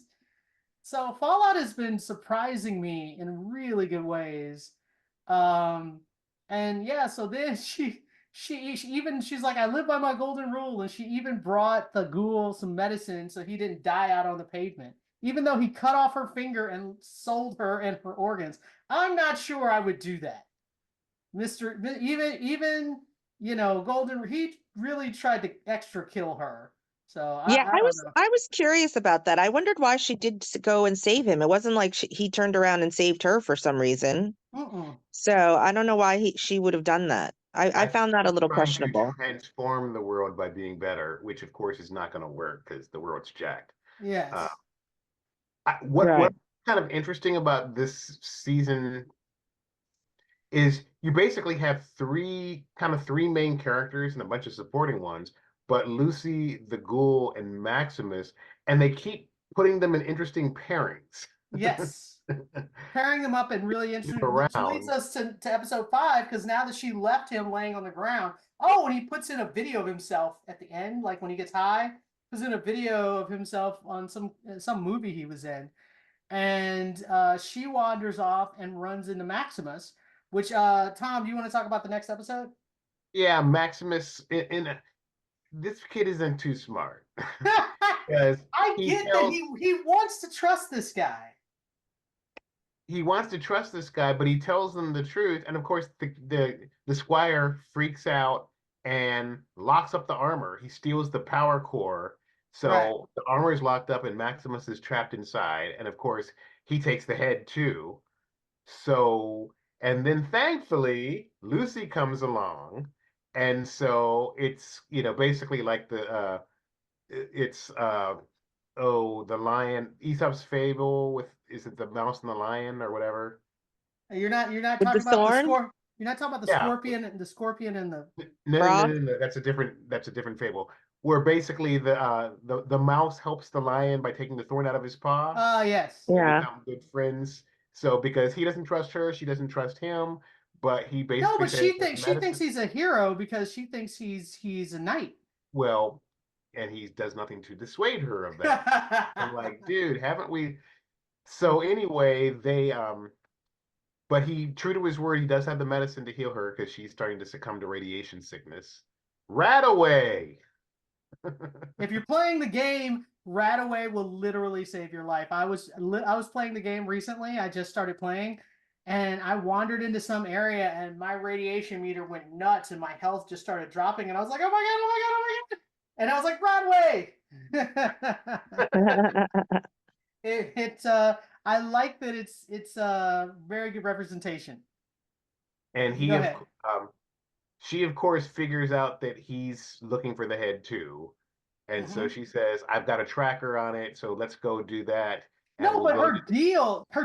So Fallout has been surprising me in really good ways. And yeah, so then she's like, I live by my golden rule, and she even brought the ghoul some medicine so he didn't die out on the pavement, even though he cut off her finger and sold her and her organs. I'm not sure I would do that. Even Golden, he really tried to extra kill her. So Yeah, I don't know. I was curious about that. I wondered why she did go and save him. It wasn't like he turned around and saved her for some reason. Mm-mm. So I don't know why she would have done that. I found that a little Trying to questionable. transform the world by being better, which of course is not going to work because the world's jacked. Yes. What's kind of interesting about this season is you basically have three main characters and a bunch of supporting ones, but Lucy, the Ghoul, and Maximus, and they keep putting them in interesting pairings. Yes. Pairing them up and really interesting. Which leads us to episode 5, because now that she left him laying on the ground. Oh, and he puts in a video of himself at the end, like when he gets high. Puts in a video of himself on some movie he was in. And she wanders off and runs into Maximus, which, Tom, do you want to talk about the next episode? Yeah, Maximus, this kid isn't too smart. I get that he wants to trust this guy. He wants to trust this guy, but he tells them the truth. And of course, the squire freaks out and locks up the armor. He steals the power core. So the armor is locked up and Maximus is trapped inside. And of course, he takes the head too. So, and then thankfully, Lucy comes along. And so it's, basically like the lion, Aesop's fable with, is it the mouse and the lion or whatever? You're not With talking the about thorn? You're not talking about Yeah. scorpion and the No, that's a different fable. Where basically the mouse helps the lion by taking the thorn out of his paw. yes. They Yeah. become good friends. So because he doesn't trust her, she doesn't trust him, but he basically No, but says she that thinks he's a hero because she thinks he's a knight. well, and he does nothing to dissuade her of that. I'm like, dude, haven't we? So anyway, but he, true to his word, he does have the medicine to heal her because she's starting to succumb to radiation sickness. Radaway. If you're playing the game, Radaway will literally save your life. I was playing the game recently. I just started playing, and I wandered into some area, and my radiation meter went nuts, and my health just started dropping, and I was like, oh my god, oh my god, oh my god. And I was like, Radaway. I like that it's a very good representation. And she of course figures out that he's looking for the head too. And so she says, I've got a tracker on it, so let's go do that. No, but her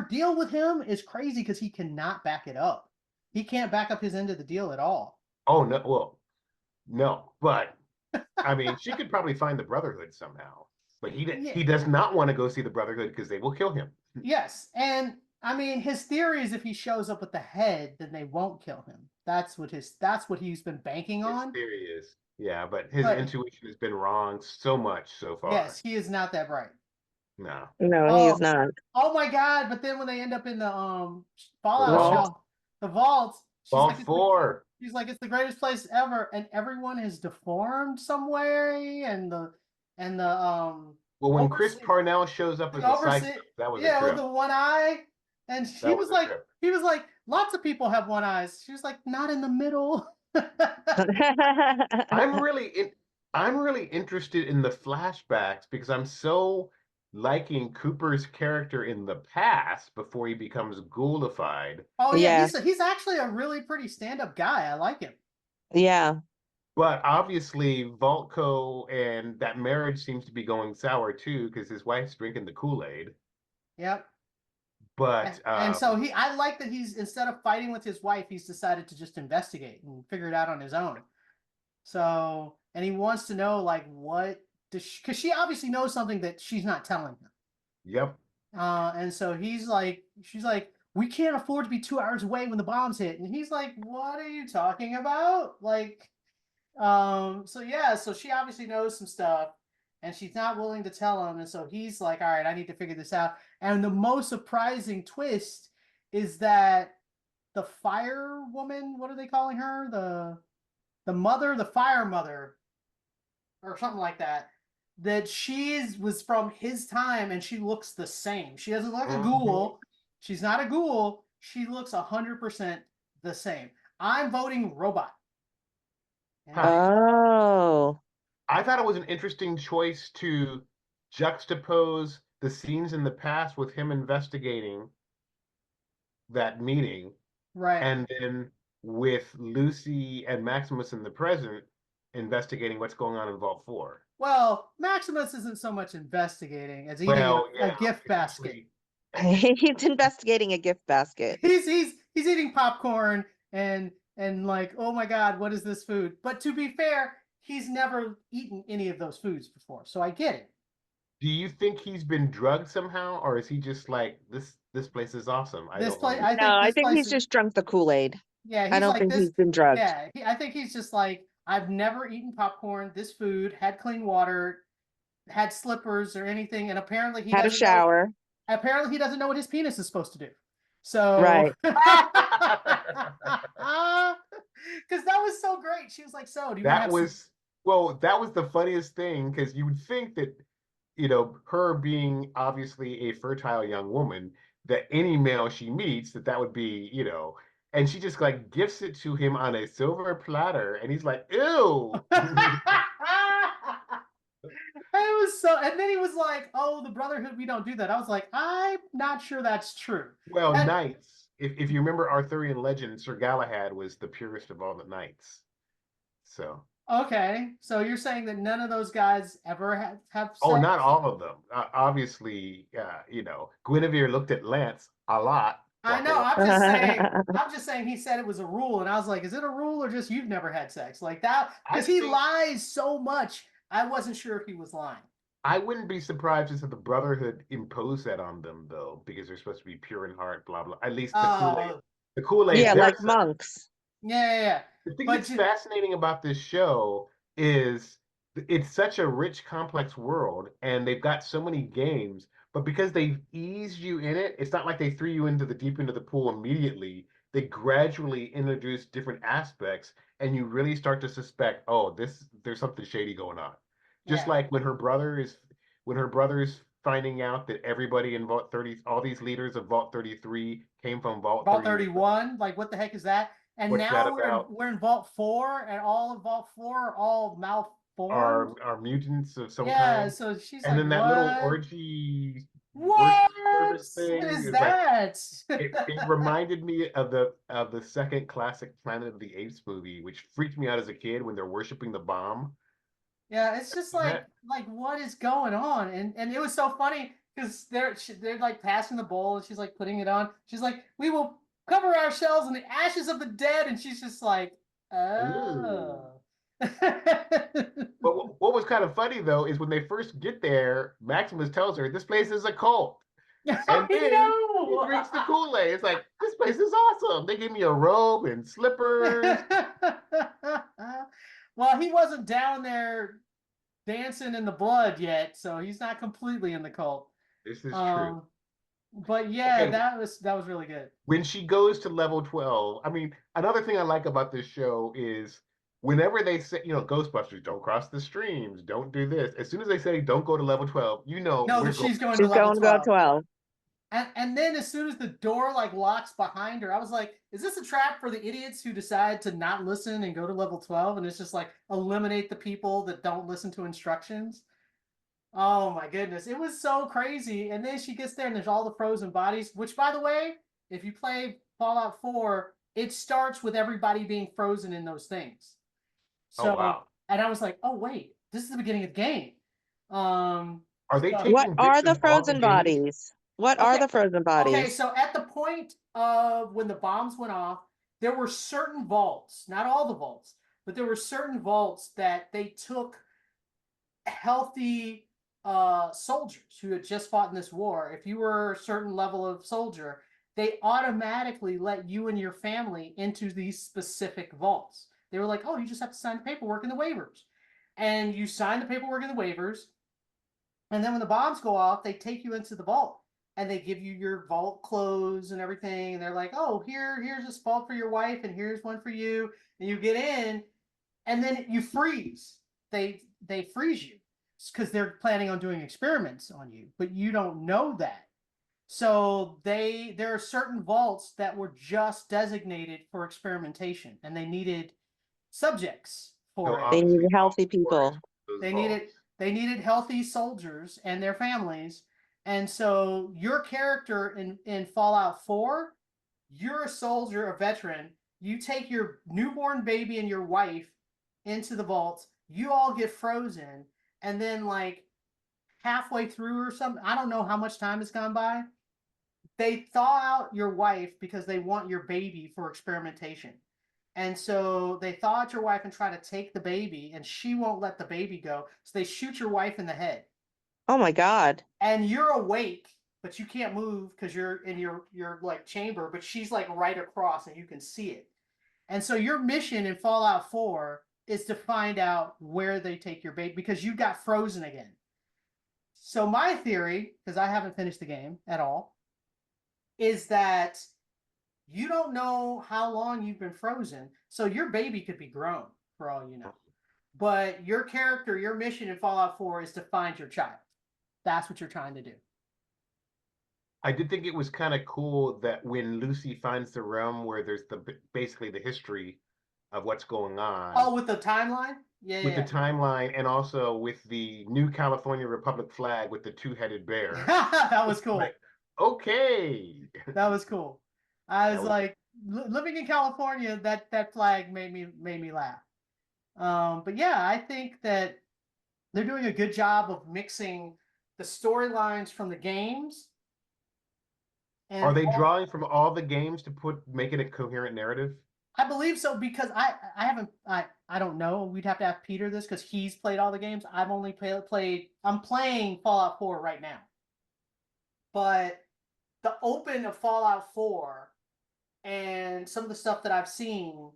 deal with him is crazy because he cannot back it up. He can't back up his end of the deal at all. Oh no, well, no, but I mean, she could probably find the Brotherhood somehow, but he does not want to go see the Brotherhood because they will kill him. Yes, and I mean, his theory is if he shows up with the head, then they won't kill him. That's what he's been banking on. His theory is, yeah, but his intuition has been wrong so much so far. Yes, he is not that bright. No, he is not. Oh my god! But then when they end up in the Fallout shell, the vault, Vault 4. She's like, it's the greatest place ever, and everyone is deformed some way, and the well, when Chris Parnell shows up as a psychic, that was a trip. with the one eye, and he was like, lots of people have one eyes. She was like, not in the middle. I'm really interested in the flashbacks because I'm so liking Cooper's character in the past before he becomes ghoulified. Oh yeah, Yeah. he's actually a really pretty stand-up guy. I like him. Yeah. But obviously, Volko and that marriage seems to be going sour too because his wife's drinking the Kool-Aid. Yep. But And so I like that he's, instead of fighting with his wife, he's decided to just investigate and figure it out on his own. So, and he wants to know like what does because she obviously knows something that she's not telling him. Yep. And so she's like, we can't afford to be 2 hours away when the bombs hit, and he's like, what are you talking about? Like, so yeah, so she obviously knows some stuff. And she's not willing to tell him, and so he's like, all right, I need to figure this out. And the most surprising twist is that the fire woman, what are they calling her? The mother, the fire mother, or something like that, that was from his time, and she looks the same. She doesn't look a ghoul. She's not a ghoul. She looks 100% the same. I'm voting robot. Oh. I thought it was an interesting choice to juxtapose the scenes in the past with him investigating that meeting. Right. And then with Lucy and Maximus in the present investigating what's going on in Vault 4. Well, Maximus isn't so much investigating as eating a gift basket. He's investigating a gift basket. He's eating popcorn and like, oh my God, what is this food? But to be fair, he's never eaten any of those foods before, so I get it. Do you think he's been drugged somehow, or is he just like, this place is awesome? I think he's just drunk the Kool-Aid. Yeah, I don't think he's been drugged. Yeah, I think he's just like, I've never eaten popcorn, this food, had clean water, had slippers or anything, and apparently he had a shower. Apparently he doesn't know what his penis is supposed to do. So right. Because that was so great. She was like, so do you that was the funniest thing, because you would think that, her being obviously a fertile young woman, that any male she meets, that would be, and she just like gifts it to him on a silver platter, and he's like, ew. It was so, and then he was like, oh, the Brotherhood, we don't do that. I was like, I'm not sure that's true. Well, knights, if you remember Arthurian legend, Sir Galahad was the purest of all the knights. So. Okay, so you're saying that none of those guys ever have sex? Oh, not all of them. Obviously, Guinevere looked at Lance a lot. I know. I'm just saying. He said it was a rule, and I was like, "Is it a rule or just you've never had sex like that?" Because he lies so much. I wasn't sure if he was lying. I wouldn't be surprised if the Brotherhood imposed that on them, though, because they're supposed to be pure in heart. Blah blah. At least the Kool-Aid. The Kool-Aid. Yeah, like monks. Yeah. The thing that's fascinating about this show is it's such a rich, complex world, and they've got so many games. But because they've eased you in it, it's not like they threw you into the deep end of the pool immediately. They gradually introduce different aspects, and you really start to suspect, oh, there's something shady going on. Just like when her brother is finding out that everybody in Vault 30, all these leaders of Vault 33 came from Vault 31. Like, what the heck is that? And what's now we're in Vault 4, and all of Vault 4 are all malformed. Are mutants of some kind. Yeah, so she's and like, then that what? little orgy. What thing is that? Like, it reminded me of the second classic Planet of the Apes movie, which freaked me out as a kid when they're worshiping the bomb. Yeah, it's just like what is going on? And it was so funny because they're like passing the bowl, and she's like putting it on. She's like, we will cover ourselves in the ashes of the dead, and she's just like, oh. But what was kind of funny though is when they first get there, Maximus tells her this place is a cult. And then he drinks the Kool-Aid. It's like, this place is awesome. They gave me a robe and slippers. Well, he wasn't down there dancing in the blood yet, so he's not completely in the cult. This is true. But yeah, okay. that was really good. When she goes to level 12, I mean, another thing I like about this show is whenever they say, Ghostbusters, don't cross the streams, don't do this. As soon as they say don't go to level 12, she's going to level 12. And then as soon as the door like locks behind her, I was like, is this a trap for the idiots who decide to not listen and go to level 12? And it's just like eliminate the people that don't listen to instructions. Oh my goodness. It was so crazy. And then she gets there and there's all the frozen bodies, which by the way, if you play Fallout 4, it starts with everybody being frozen in those things. So, Oh, wow. and I was like, oh wait, this is the beginning of the game. Are they so- taking What are bits the of all the frozen games? bodies? What are Okay. the frozen bodies? Okay, so at the point of when the bombs went off, there were certain vaults, not all the vaults, but there were certain vaults that they took healthy soldiers who had just fought in this war. If you were a certain level of soldier, they automatically let you and your family into these specific vaults. They were like, oh, you just have to sign the paperwork and the waivers. And you sign the paperwork and the waivers. And then when the bombs go off, they take you into the vault and they give you your vault clothes and everything. And they're like, oh, here's this vault for your wife and here's one for you. And you get in and then you freeze. They freeze you because they're planning on doing experiments on you, but you don't know that. So there are certain vaults that were just designated for experimentation and they needed subjects for it. They obviously need healthy people. those They vaults. needed healthy soldiers and their families. And so your character in Fallout 4, you're a soldier, a veteran. You take your newborn baby and your wife into the vault. You all get frozen. And then like halfway through or something, I don't know how much time has gone by. They thaw out your wife because they want your baby for experimentation. And so they thaw out your wife and try to take the baby, and she won't let the baby go. So they shoot your wife in the head. Oh my God. And you're awake, but you can't move because you're in your like chamber, but she's like right across and you can see it. And so your mission in Fallout 4 is to find out where they take your baby because you got frozen again. So my theory, because I haven't finished the game at all, is that you don't know how long you've been frozen. So your baby could be grown for all you know. But your character, your mission in Fallout 4 is to find your child. That's what you're trying to do. I did think it was kind of cool that when Lucy finds the realm where there's basically the history of what's going on. Oh, with the timeline? Yeah, with the timeline and also with the new California Republic flag with the two-headed bear. That was cool. Like, okay. That was cool. I was was- like, living in California, that flag made me laugh. But yeah, I think that they're doing a good job of mixing the storylines from the games. And Are they drawing from all the games to make it a coherent narrative? I believe so because I don't know. We'd have to ask Peter this because he's played all the games. I've only played. I'm playing Fallout 4 right now. But the open of Fallout 4 and some of the stuff that I've seen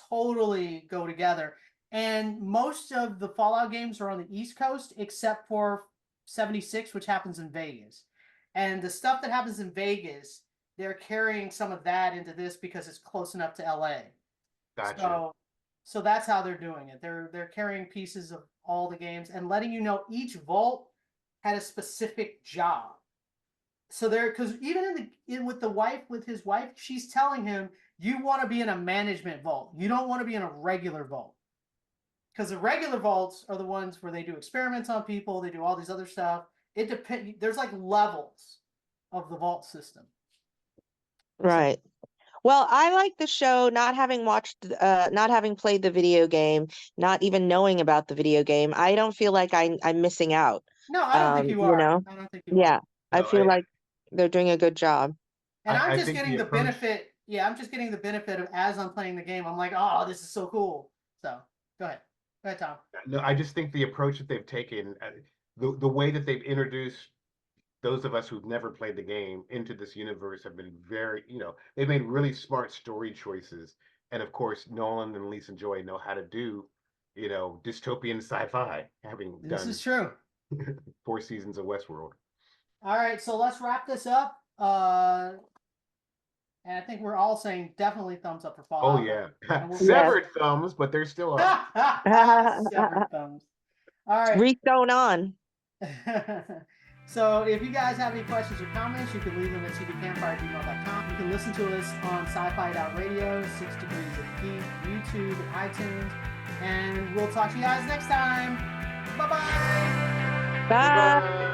totally go together. And most of the Fallout games are on the East Coast, except for 76, which happens in Vegas. And the stuff that happens in Vegas, they're carrying some of that into this because it's close enough to LA. Gotcha. So that's how they're doing it. They're carrying pieces of all the games and letting you know each vault had a specific job. So because even with his wife, she's telling him, you want to be in a management vault. You don't want to be in a regular vault. Because the regular vaults are the ones where they do experiments on people, they do all these other stuff. It depends. There's like levels of the vault system. Right. Well, I like the show, not having played the video game, not even knowing about the video game. I don't feel like I'm missing out. No, I don't think you are. know? I don't think you are. Yeah, I No, feel like they're doing a good job. And I I'm just think getting the the approach- benefit. Yeah, I'm just getting the benefit of as I'm playing the game. I'm like, oh, this is so cool. So go ahead. Go ahead, Tom. No, I just think the approach that they've taken, the way that they've introduced those of us who've never played the game into this universe have been very, they've made really smart story choices. And of course, Nolan and Lisa Joy know how to do, dystopian sci-fi, having This done is true. 4 seasons of Westworld. All right, so let's wrap this up. And I think we're all saying definitely thumbs up for Fallout. Oh yeah, And we'll- severed thumbs, but they're still up. Severed thumbs. All right. Re-thrown on. So if you guys have any questions or comments, you can leave them at cbcampfire@gmail.com. You can listen to us on sci-fi.radio, 6 Degrees of Geek, YouTube, and iTunes. And we'll talk to you guys next time. Bye-bye. Bye.